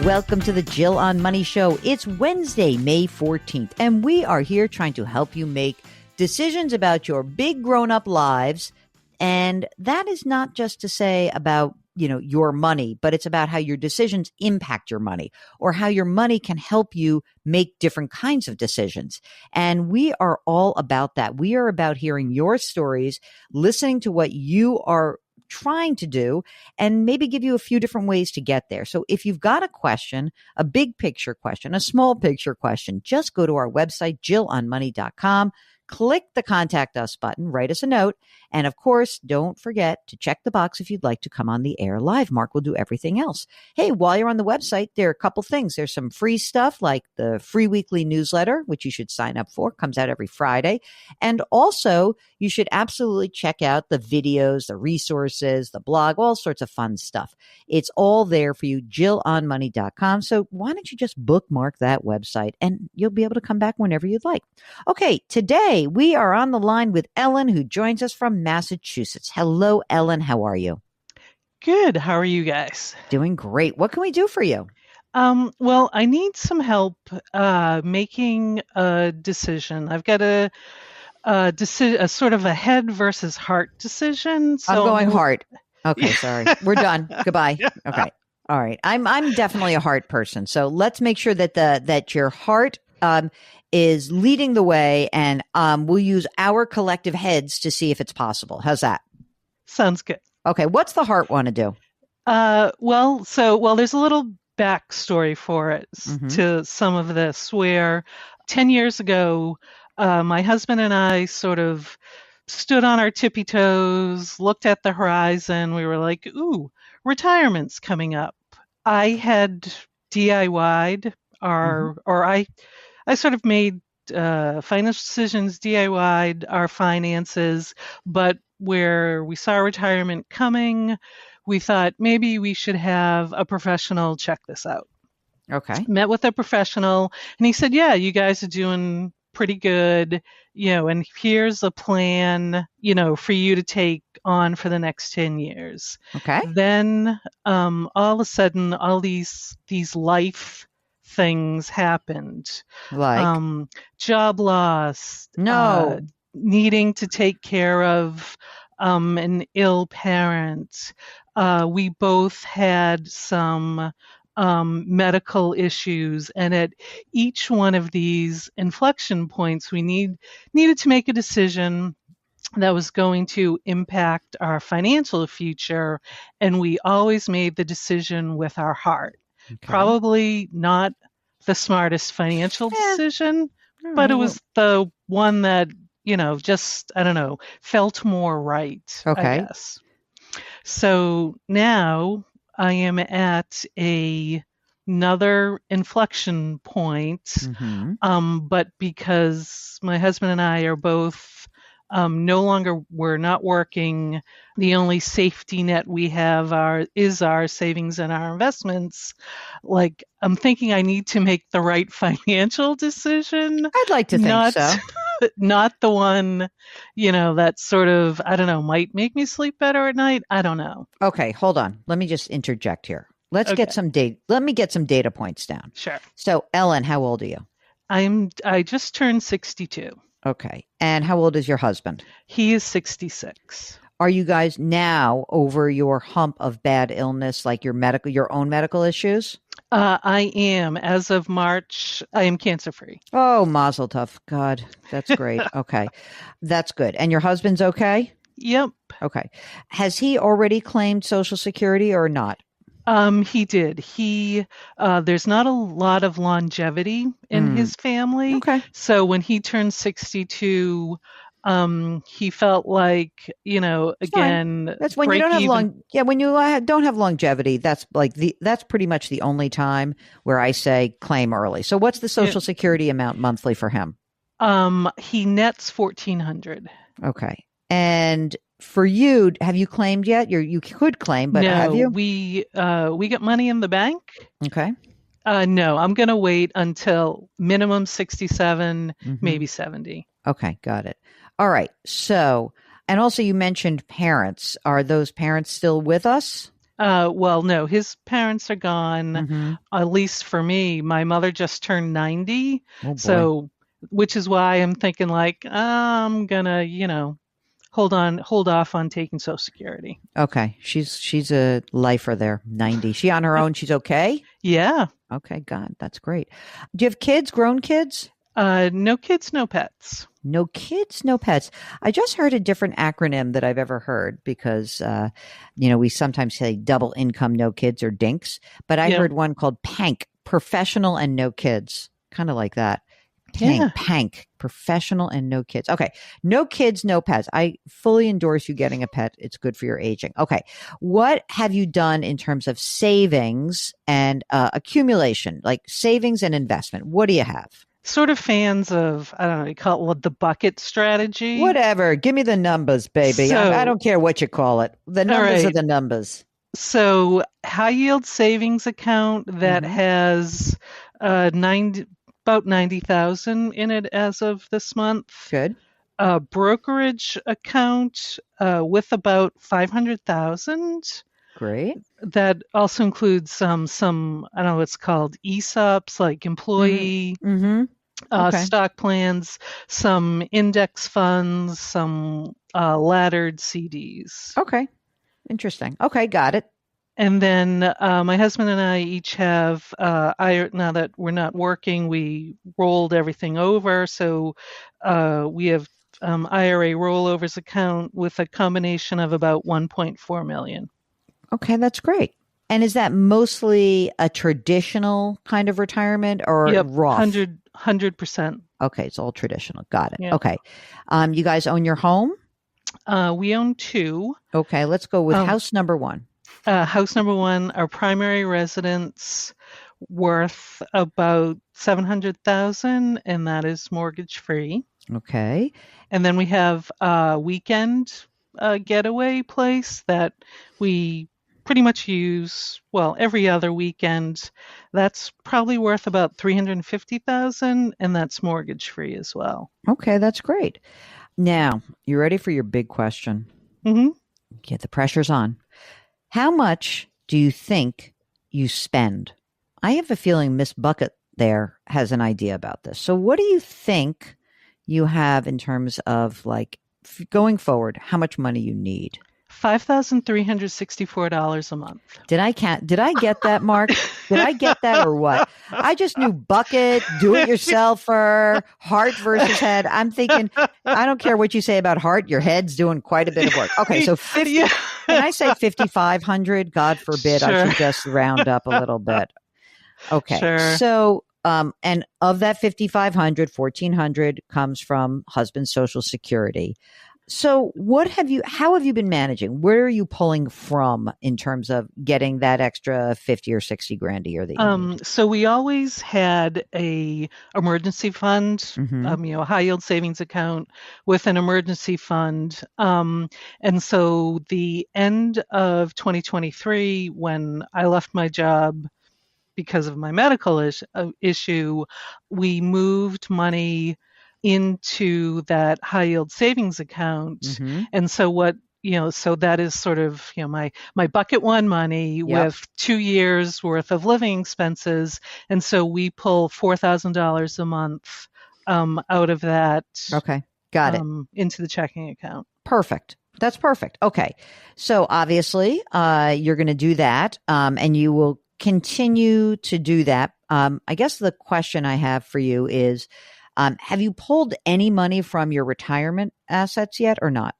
Welcome to the Jill on Money Show. It's Wednesday, May 14th, and we are here trying to help you make decisions about your big grown-up lives. And that is not just to say about, your money, but it's about how your decisions impact your money or how your money can help you make different kinds of decisions. And we are all about that. We are about hearing your stories, listening to what you are trying to do, and maybe give you a few different ways to get there. So if you've got a question, a big picture question, a small picture question, just go to our website, jillonmoney.com. Click the Contact Us button, write us a note, and of course, don't forget to check the box if you'd like to come on the air live. Mark will do everything else. Hey, while you're on the website, there are a couple things. There's some free stuff like the free weekly newsletter, which you should sign up for, comes out every Friday. And also, you should absolutely check out the videos, the resources, the blog, all sorts of fun stuff. It's all there for you, jillonmoney.com. So why don't you just bookmark that website and you'll be able to come back whenever you'd like. Okay, today we are on the line with Ellen, who joins us from Massachusetts. Hello, Ellen. How are you? Good. How are you guys? Doing great. What can we do for you? Well, I need some help making a decision. I've got a sort of a head versus heart decision. So I'm going heart. Okay, sorry. We're done. Goodbye. Okay. All right. I'm definitely a heart person. So let's make sure that that your heart is leading the way, and we'll use our collective heads to see if it's possible. How's that? Sounds good. Okay. What's the heart want to do? Well, there's a little backstory for it to some of this, where 10 years ago, my husband and I sort of stood on our tippy toes, looked at the horizon. We were like, ooh, retirement's coming up. I had DIY'd I sort of made financial decisions, DIY'd our finances, but where we saw retirement coming, we thought maybe we should have a professional check this out. Okay. Met with a professional, and he said, yeah, you guys are doing pretty good, and here's a plan, for you to take on for the next 10 years. Okay. Then all of a sudden, all these life things happened, like job loss, needing to take care of an ill parent. We both had some medical issues, and at each one of these inflection points, we needed to make a decision that was going to impact our financial future, and we always made the decision with our heart. Okay. Probably not the smartest financial decision, but it was the one that, just, I don't know, felt more right, okay. I guess. So now I am at another inflection point, but because my husband and I are both we're not working, the only safety net we have is our savings and our investments. Like, I'm thinking I need to make the right financial decision. I'd like to think so. Not the one, that sort of, I don't know, might make me sleep better at night. I don't know. Okay, hold on. Let me just interject here. Get some data. Let me get some data points down. Sure. So, Ellen, how old are you? I just turned 62. Okay. And how old is your husband? He is 66. Are you guys now over your hump of bad illness, like your own medical issues? I am. As of March, I am cancer-free. Oh, mazel tov. God, that's great. Okay. That's good. And your husband's okay? Yep. Okay. Has he already claimed Social Security or not? He did. There's not a lot of longevity in his family. Okay. So when he turned 62, he felt like, again, that's when you don't have when you don't have longevity, that's that's pretty much the only time where I say claim early. So what's the Social Security amount monthly for him? He nets $1,400. Okay. And for you, have you claimed yet? You could claim, but no, have you? We get money in the bank. Okay. No, I'm going to wait until minimum 67, maybe 70. Okay, got it. All right. So, and also you mentioned parents. Are those parents still with us? Well, no, his parents are gone. Mm-hmm. At least for me, my mother just turned 90. Oh boy. So, which is why I'm thinking like, I'm gonna, hold off on taking Social Security. Okay. She's a lifer there. 90. She on her own. She's okay. Yeah. Okay. God, that's great. Do you have kids? Grown kids? No kids, no pets. No kids, no pets. I just heard a different acronym that I've ever heard because, we sometimes say double income, no kids or DINKs, but I heard one called PANK, professional and no kids. Kind of like that. PANK, professional and no kids. Okay. No kids, no pets. I fully endorse you getting a pet. It's good for your aging. Okay. What have you done in terms of savings and accumulation, like savings and investment? What do you have? Sort of fans of, I don't know, you call it the bucket strategy. Whatever. Give me the numbers, baby. So, I don't care what you call it. The numbers are the numbers. So high yield savings account that has about 90,000 in it as of this month. Good. Brokerage account with about 500,000. Great. That also includes some I don't know what's called ESOPs, like employee stock plans, some index funds, some laddered CDs. Okay. Interesting. Okay, got it. And then my husband and I each have, now that we're not working, we rolled everything over. So we have IRA rollovers account with a combination of about 1.4 million. Okay, that's great. And is that mostly a traditional kind of retirement or Roth? 100%. Okay, it's all traditional. Got it. Yep. Okay. You guys own your home? We own 2. Okay, let's go with house number 1. House number 1, our primary residence, worth about $700,000, and that is mortgage free. Okay. And then we have a weekend getaway place that we pretty much use, every other weekend. That's probably worth about $350,000, and that's mortgage free as well. Okay, that's great. Now, you ready for your big question? Mm-hmm. Okay, the pressure's on. How much do you think you spend? I have a feeling Miss Bucket there has an idea about this. So what do you think you have in terms of like going forward, how much money you need? $5,364 a month. Did I get that, Mark? Did I get that or what? I just knew bucket, do-it-yourselfer, heart versus head. I'm thinking, I don't care what you say about heart. Your head's doing quite a bit of work. Okay, so 50. Can I say 5,500? God forbid, sure. I should just round up a little bit. Okay, sure. So, and of that 5,500, 1,400 comes from husband's Social Security. So how have you been managing? Where are you pulling from in terms of getting that extra 50 or 60 grand a year that you need? So we always had a emergency fund, a high yield savings account with an emergency fund. And so the end of 2023, when I left my job because of my medical issue, we moved money into that high yield savings account. And so so that is sort of, my bucket 1 money with 2 years worth of living expenses. And so we pull $4,000 a month out of that. Okay. Got it. Into the checking account. Perfect. That's perfect. Okay. So obviously, you're going to do that, and you will continue to do that. I guess the question I have for you is, have you pulled any money from your retirement assets yet or not?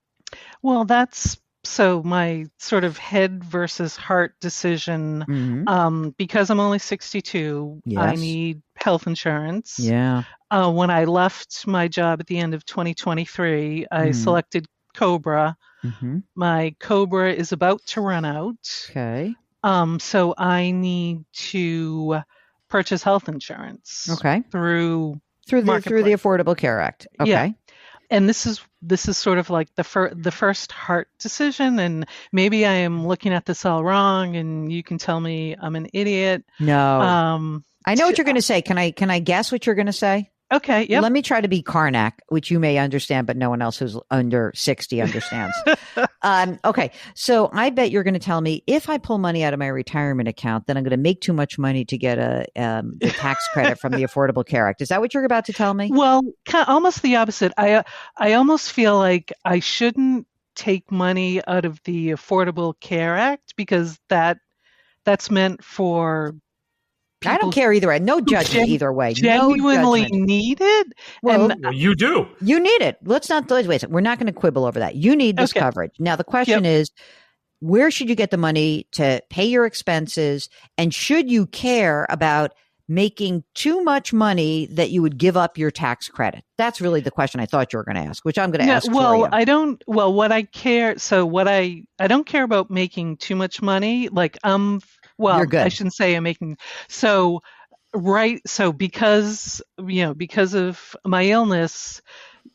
Well, that's so my sort of head versus heart decision. Because I'm only 62, yes. I need health insurance. Yeah. When I left my job at the end of 2023, I selected Cobra. My Cobra is about to run out. Okay. So I need to purchase health insurance. Okay. Through the Affordable Care Act. Okay. Yeah. And this is sort of like the first heart decision, and maybe I am looking at this all wrong, and you can tell me I'm an idiot. No. I know what you're going to say. Can I guess what you're going to say? Okay. Yep. Let me try to be Karnak, which you may understand, but no one else who's under 60 understands. Okay. So I bet you're going to tell me if I pull money out of my retirement account, then I'm going to make too much money to get the tax credit from the Affordable Care Act. Is that what you're about to tell me? Well, almost the opposite. I almost feel like I shouldn't take money out of the Affordable Care Act because that's meant for I don't care either way. No judgment either way. Genuinely need it. Well, you do. You need it. Wait a second. We're not going to quibble over that. You need this coverage. Now, the question is, where should you get the money to pay your expenses? And should you care about making too much money that you would give up your tax credit? That's really the question I thought you were going to ask, which I'm going to ask for you. I don't. Well, what I care. So what I don't care about making too much money. Like well, you're good. I shouldn't say I'm making. So because of my illness,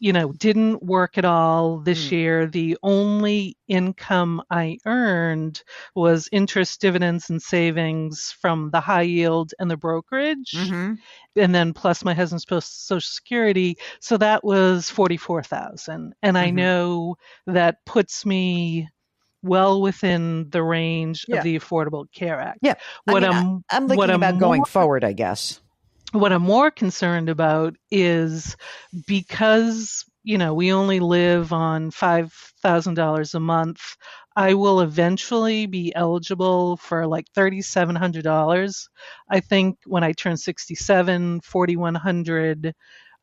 didn't work at all this year. The only income I earned was interest, dividends, and savings from the high yield and the brokerage. Mm-hmm. And then plus my husband's Social Security. So that was $44,000. And I know that puts me well within the range of the Affordable Care Act. Yeah. I'm thinking about going forward, I guess. What I'm more concerned about is because, we only live on $5,000 a month, I will eventually be eligible for like $3,700. I think when I turn 67, $4,100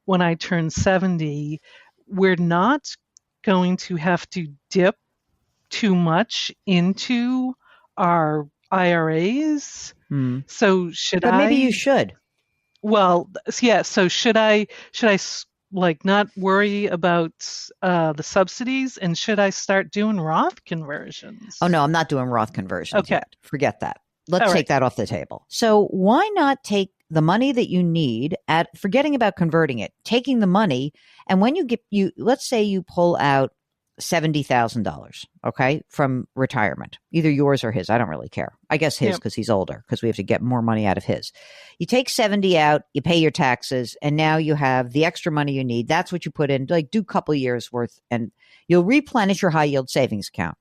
when I turn 70. We're not going to have to dip too much into our IRAs. So but maybe you should. Well, yeah. So should I like not worry about the subsidies, and should I start doing Roth conversions? Oh no, I'm not doing Roth conversions. Okay, yet. Forget that. Let's take that off the table. So why not take the money that you need forgetting about converting it, taking the money, and when let's say you pull out $70,000, okay, from retirement, either yours or his. I don't really care. I guess his because he's older, because we have to get more money out of his. You take 70 out, you pay your taxes, and now you have the extra money you need. That's what you put in, like do a couple years worth, and you'll replenish your high yield savings account.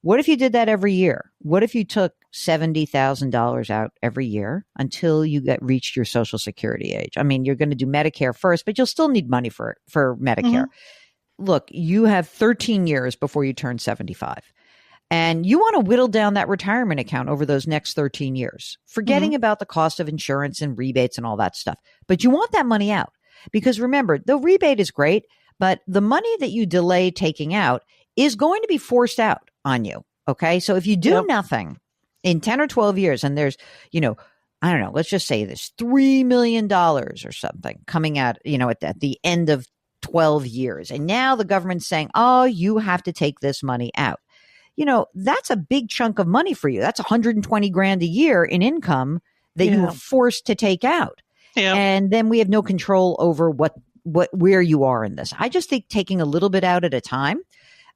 What if you did that every year? What if you took $70,000 out every year until you reached your Social Security age? I mean, you're going to do Medicare first, but you'll still need money for Medicare. Look, you have 13 years before you turn 75, and you want to whittle down that retirement account over those next 13 years, forgetting about the cost of insurance and rebates and all that stuff. But you want that money out because remember, the rebate is great, but the money that you delay taking out is going to be forced out on you. Okay. So if you do nothing in 10 or 12 years and there's, I don't know, let's just say there's $3 million or something coming out, at the end of 12 years. And now the government's saying, oh, you have to take this money out. That's a big chunk of money for you. That's $120,000 a year in income that you were forced to take out. Yeah. And then we have no control over where you are in this. I just think taking a little bit out at a time,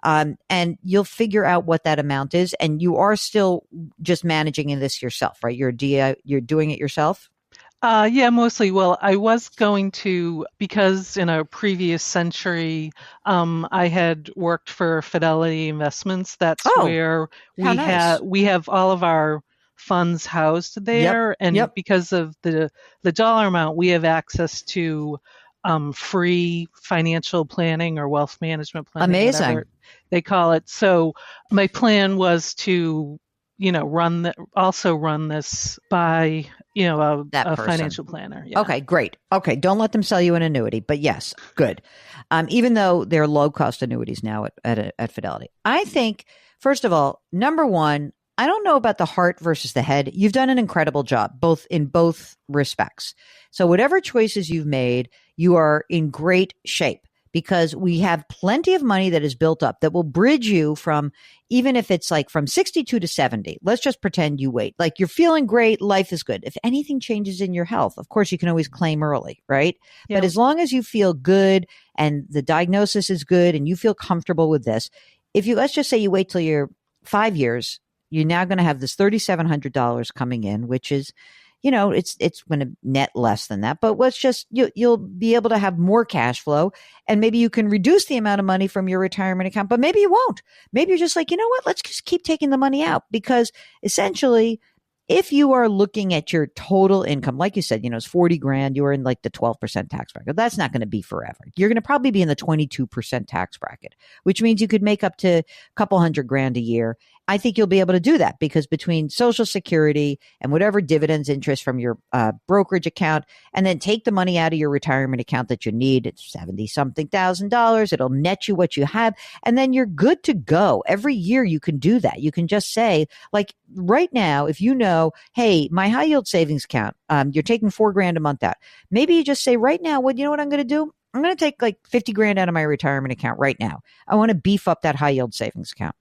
and you'll figure out what that amount is. And you are still just managing in this yourself, right? You're doing it yourself. Yeah, mostly. Well, I was going to, because in a previous century, I had worked for Fidelity Investments. That's where we have all of our funds housed there. And because of the dollar amount, we have access to free financial planning or wealth management planning. Amazing. Whatever they call it. So my plan was to run this by, a financial planner. Yeah. Okay, great. Okay. Don't let them sell you an annuity, but yes, good. Even though they're low cost annuities now at Fidelity. I think, first of all, number one, I don't know about the heart versus the head. You've done an incredible job, in both respects. So whatever choices you've made, you are in great shape. Because we have plenty of money that is built up that will bridge you from, even if it's like from 62 to 70, let's just pretend you wait. Like you're feeling great, life is good. If anything changes in your health, of course, you can always claim early, right? Yeah. But as long as you feel good and the diagnosis is good and you feel comfortable with this, let's just say you wait till you're 5 years, you're now going to have this $3,700 coming in, which is, it's going to net less than that. But let's just, you'll be able to have more cash flow, and maybe you can reduce the amount of money from your retirement account, but maybe you won't. Maybe you're just like, you know what, let's just keep taking the money out, because essentially, if you are looking at your total income, like you said, it's 40 grand, you're in like the 12% tax bracket. That's not going to be forever. You're going to probably be in the 22% tax bracket, which means you could make up to a couple $100,000 a year. I think you'll be able to do that, because between Social Security and whatever dividends interest from your brokerage account, and then take the money out of your retirement account that you need, it's 70 something $1,000. It'll net you what you have. And then you're good to go. Every year you can do that. You can just say, like right now, if hey, my high yield savings account, you're taking $4,000 a month out. Maybe you just say right now, well, you know what I'm going to do? I'm going to take like 50 grand out of my retirement account right now. I want to beef up that high yield savings account.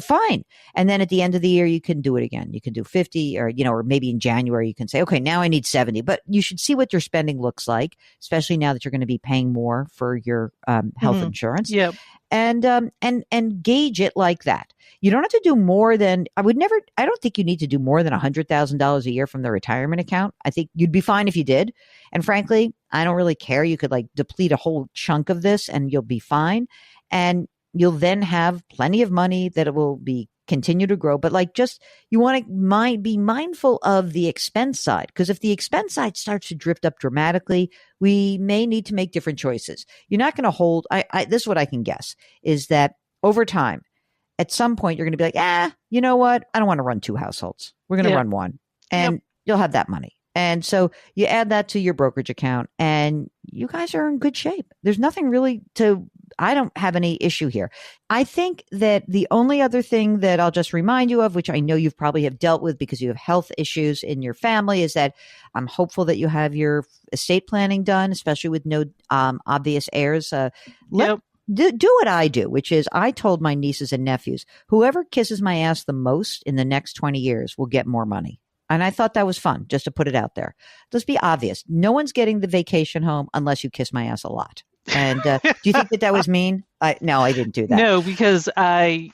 Fine. And then at the end of the year, you can do it again. You can do 50, or maybe in January, you can say, okay, now I need 70, but you should see what your spending looks like, especially now that you're going to be paying more for your health insurance. Yep. And gauge it like that. You don't have to do more than, I don't think you need to do more than $100,000 a year from the retirement account. I think you'd be fine if you did. And frankly, I don't really care. You could like deplete a whole chunk of this and you'll be fine. And you'll then have plenty of money that it will be continue to grow. But like, just, you want to be mindful of the expense side, because if the expense side starts to drift up dramatically, we may need to make different choices. You're not going to hold, this is what I can guess, is that over time, at some point, you're going to be like, you know what? I don't want to run 2 households. We're going to run one, and you'll have that money. And so you add that to your brokerage account and you guys are in good shape. There's nothing really I don't have any issue here. I think that the only other thing that I'll just remind you of, which I know you've probably have dealt with because you have health issues in your family, is that I'm hopeful that you have your estate planning done, especially with no obvious heirs. Do what I do, which is I told my nieces and nephews, whoever kisses my ass the most in the next 20 years will get more money. And I thought that was fun, just to put it out there. Let's be obvious. No one's getting the vacation home unless you kiss my ass a lot. And do you think that was mean? No, I didn't do that. No, because I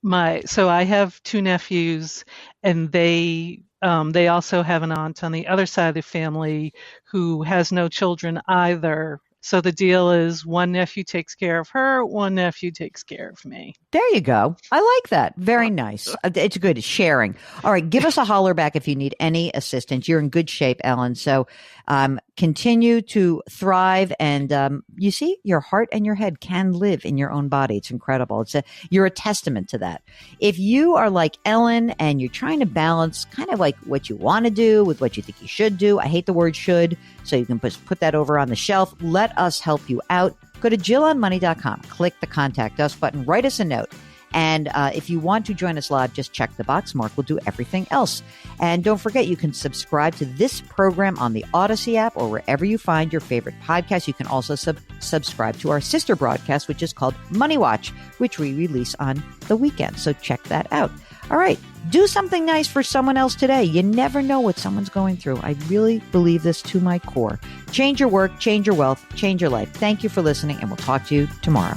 have 2 nephews, and they also have an aunt on the other side of the family who has no children either. So the deal is one nephew takes care of her, one nephew takes care of me. There you go. I like that. Very nice. It's good. It's sharing. All right. Give us a holler back if you need any assistance. You're in good shape, Ellen. So continue to thrive. And you see, your heart and your head can live in your own body. It's incredible. You're a testament to that. If you are like Ellen and you're trying to balance kind of like what you want to do with what you think you should do, I hate the word should, so you can put that over on the shelf. Let us help you out. Go to JillOnMoney.com, click the Contact Us button, write us a note. And if you want to join us live, just check the box. Mark will do everything else. And don't forget, you can subscribe to this program on the Odyssey app or wherever you find your favorite podcast. You can also subscribe to our sister broadcast, which is called Money Watch, which we release on the weekend. So check that out. All right. Do something nice for someone else today. You never know what someone's going through. I really believe this to my core. Change your work, change your wealth, change your life. Thank you for listening, and we'll talk to you tomorrow.